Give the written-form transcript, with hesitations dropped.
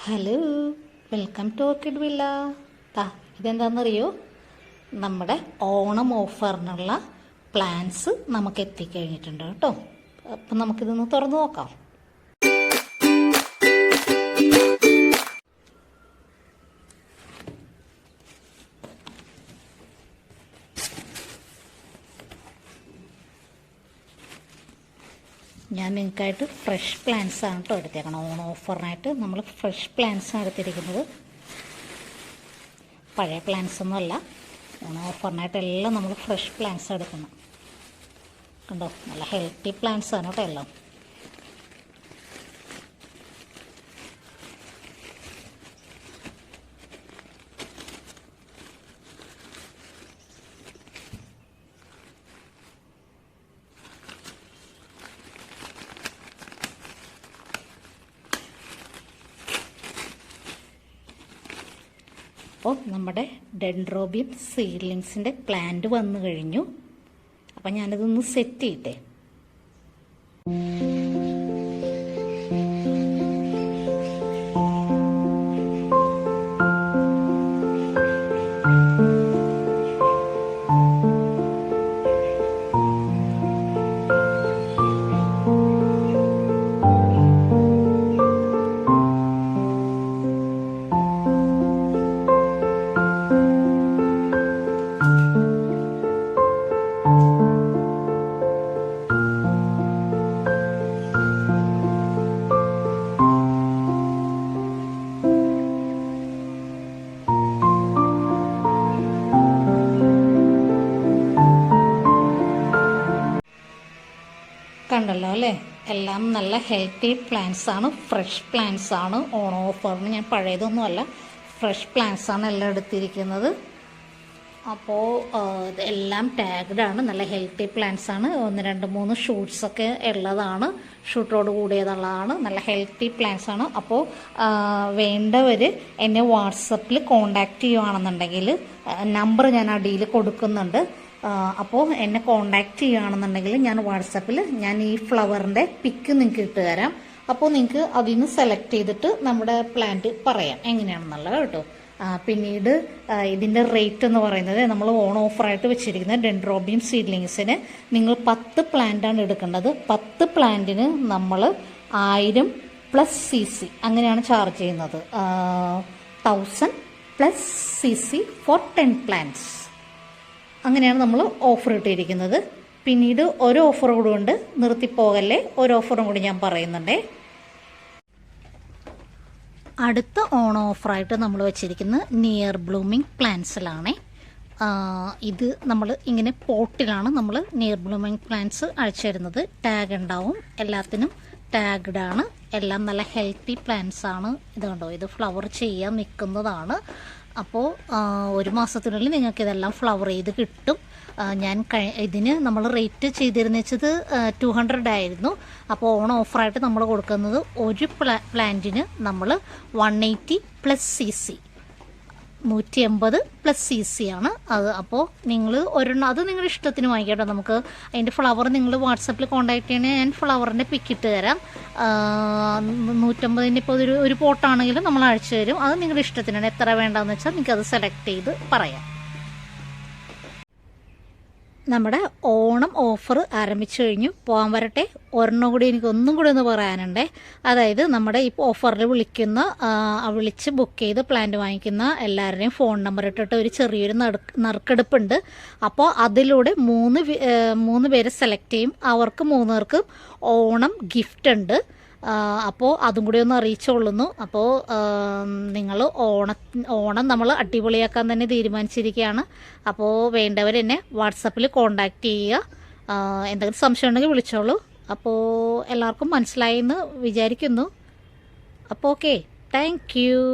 Hello, welcome to orchid villa. ഇതെന്താണെന്നറിയോ? നമ്മുടെ Onam ഓഫറിനുള്ള plans നമുക്ക് എത്തിക്കഴിഞ്ഞിട്ടുണ്ട് കേട്ടോ. അപ്പം നമുക്കിതൊന്ന് തുറന്നു നോക്കാം. ഞാൻ നിങ്ങൾക്കായിട്ട് ഫ്രഷ് പ്ലാന്റ്സ് ആണ് കേട്ടോ എടുത്തേക്കണം. ഓണം ഓഫറിനായിട്ട് നമ്മൾ ഫ്രഷ് പ്ലാന്റ്സ് ആണ് എടുത്തിരിക്കുന്നത്. പഴയ പ്ലാന്റ്സ് ഒന്നുമല്ല, ഓണം ഓഫറിനായിട്ട് എല്ലാം നമ്മൾ ഫ്രഷ് പ്ലാന്റ്സ് എടുക്കുന്നത്. കണ്ടോ, നല്ല ഹെൽത്തി പ്ലാന്റ്സ് ആണ് കേട്ടോ എല്ലാം. അപ്പോൾ നമ്മുടെ ഡെൻഡ്രോബിയം സീഡ്ലിങ്സിൻ്റെ പ്ലാന്റ് വന്നു കഴിഞ്ഞു. അപ്പം ഞാനിതൊന്ന് സെറ്റ് ചെയ്യട്ടെ. കണ്ടല്ലോ അല്ലേ, എല്ലാം നല്ല ഹെൽത്തി പ്ലാന്റ്സ് ആണ്, ഫ്രഷ് പ്ലാന്റ്സ് ആണ്. ഓണം ഓഫറിന് ഞാൻ പഴയതൊന്നുമല്ല, ഫ്രഷ് പ്ലാന്റ്സ് ആണ് എല്ലാം എടുത്തിരിക്കുന്നത്. അപ്പോൾ എല്ലാം ടാഗ്ഡ് ആണ്, നല്ല ഹെൽത്തി പ്ലാന്റ്സ് ആണ്. 1, 2, 3 ഷൂട്ട്സൊക്കെ ഉള്ളതാണ്, ഷൂട്ടോട് കൂടിയതുള്ളതാണ്. നല്ല ഹെൽത്തി പ്ലാന്റ്സ് ആണ്. അപ്പോൾ വേണ്ടവർ എന്നെ വാട്സപ്പിൽ കോണ്ടാക്ട് ചെയ്യുകയാണെന്നുണ്ടെങ്കിൽ നമ്പർ ഞാൻ അടിയിൽ കൊടുക്കുന്നുണ്ട്. അപ്പോൾ എന്നെ കോണ്ടാക്ട് ചെയ്യുകയാണെന്നുണ്ടെങ്കിൽ ഞാൻ വാട്സപ്പിൽ ഞാൻ ഈ ഫ്ലവറിൻ്റെ പിക്ക് നിങ്ങൾക്ക് ഇട്ട് തരാം. അപ്പോൾ നിങ്ങൾക്ക് അതിൽ നിന്ന് സെലക്ട് ചെയ്തിട്ട് നമ്മുടെ പ്ലാന്റ് പറയാം എങ്ങനെയാണെന്നുള്ളത് കേട്ടോ. പിന്നീട് ഇതിൻ്റെ റേറ്റ് എന്ന് പറയുന്നത് നമ്മൾ ഓൺ ഓഫറായിട്ട് വെച്ചിരിക്കുന്നത് ഡെൻഡ്രോബിയം സീഡ്ലിങ്സിന് നിങ്ങൾ 10 പ്ലാന്റാണ് എടുക്കേണ്ടത്. 10 പ്ലാന്റിന് നമ്മൾ 1000 + CC അങ്ങനെയാണ് ചാർജ് ചെയ്യുന്നത്. 1000 + CC ഫോർ 10 പ്ലാന്റ്സ് അങ്ങനെയാണ് നമ്മൾ ഓഫർ ഇട്ടിരിക്കുന്നത്. പിന്നീട് ഒരു ഓഫർ കൂടെ ഉണ്ട്, നിർത്തിപ്പോകല്ലേ, ഒരു ഓഫറും കൂടി ഞാൻ പറയുന്നുണ്ടേ. അടുത്ത ഓണം ഓഫറായിട്ട് നമ്മൾ വെച്ചിരിക്കുന്നത് നിയർ ബ്ലൂമിങ് പ്ലാന്റ്സിലാണേ. ഇത് നമ്മൾ ഇങ്ങനെ പോട്ടിലാണ് നമ്മൾ നിയർ ബ്ലൂമിങ് പ്ലാന്റ്സ് അയച്ചു തരുന്നത്. ടാഗ് ഉണ്ടാവും, എല്ലാത്തിനും ടാഗ്ഡ് ആണ്. എല്ലാം നല്ല ഹെൽത്തി പ്ലാന്റ്സ് ആണ്. ഇത് കണ്ടോ, ഇത് ഫ്ലവർ ചെയ്യാൻ നിൽക്കുന്നതാണ്. അപ്പോൾ 1 മാസത്തിനുള്ളിൽ നിങ്ങൾക്ക് ഇതെല്ലാം ഫ്ലവർ ചെയ്ത് കിട്ടും. ഞാൻ ഇതിന് നമ്മൾ റേറ്റ് ചെയ്തിരുന്ന വെച്ചത് 200 ആയിരുന്നു. അപ്പോൾ ഓണം ഓഫറായിട്ട് നമ്മൾ കൊടുക്കുന്നത് ഒരു പ്ലാന്റിന് നമ്മൾ 180 + CC 180 + CC ആണ് അത്. അപ്പോൾ നിങ്ങൾ അത് നിങ്ങളുടെ ഇഷ്ടത്തിന് വാങ്ങിക്കട്ടോ. നമുക്ക് അതിൻ്റെ ഫ്ലവർ നിങ്ങൾ വാട്സപ്പിൽ കോൺടാക്ട് ചെയ്യണേ, ഞാൻ ഫ്ലവറിൻ്റെ പിക്കിട്ട് തരാം. 150 ഇപ്പോൾ ഒരു പോട്ടാണെങ്കിലും നമ്മൾ അയച്ചു തരും. അത് നിങ്ങളുടെ ഇഷ്ടത്തിനാണ്, എത്ര വേണ്ടതെന്ന് വെച്ചാൽ നിങ്ങൾക്ക് അത് സെലക്ട് ചെയ്ത് പറയാം. നമ്മുടെ ഓണം ഓഫർ ആരംഭിച്ചു കഴിഞ്ഞു. പോകാൻ വരട്ടെ, ഒരെണ്ണം കൂടി എനിക്ക് ഒന്നും കൂടി ഒന്ന് പറയാനുണ്ടേ. അതായത് നമ്മുടെ ഈ ഓഫറിൽ വിളിച്ച് ബുക്ക് ചെയ്ത് പ്ലാന്റ് വാങ്ങിക്കുന്ന എല്ലാവരുടെയും ഫോൺ നമ്പർ ഇട്ടിട്ട് ഒരു ചെറിയൊരു നറുക്കെടുപ്പുണ്ട്. അപ്പോൾ അതിലൂടെ 3 പേരെ സെലക്ട് ചെയ്യും. അവർക്ക് 3 പേർക്ക് ഓണം ഗിഫ്റ്റ് ഉണ്ട്. അപ്പോൾ അതും കൂടി ഒന്ന് അറിയിച്ചോളുന്നു. അപ്പോൾ നിങ്ങൾ ഓണം നമ്മൾ അടിപൊളിയാക്കാൻ തന്നെ തീരുമാനിച്ചിരിക്കുകയാണ്. അപ്പോൾ വേണ്ടവർ എന്നെ വാട്സപ്പിൽ കോണ്ടാക്ട് ചെയ്യുക. എന്തെങ്കിലും സംശയം ഉണ്ടെങ്കിൽ വിളിച്ചോളൂ. അപ്പോൾ എല്ലാവർക്കും മനസ്സിലായെന്ന് വിചാരിക്കുന്നു. അപ്പോൾ ഓക്കെ, താങ്ക് യു.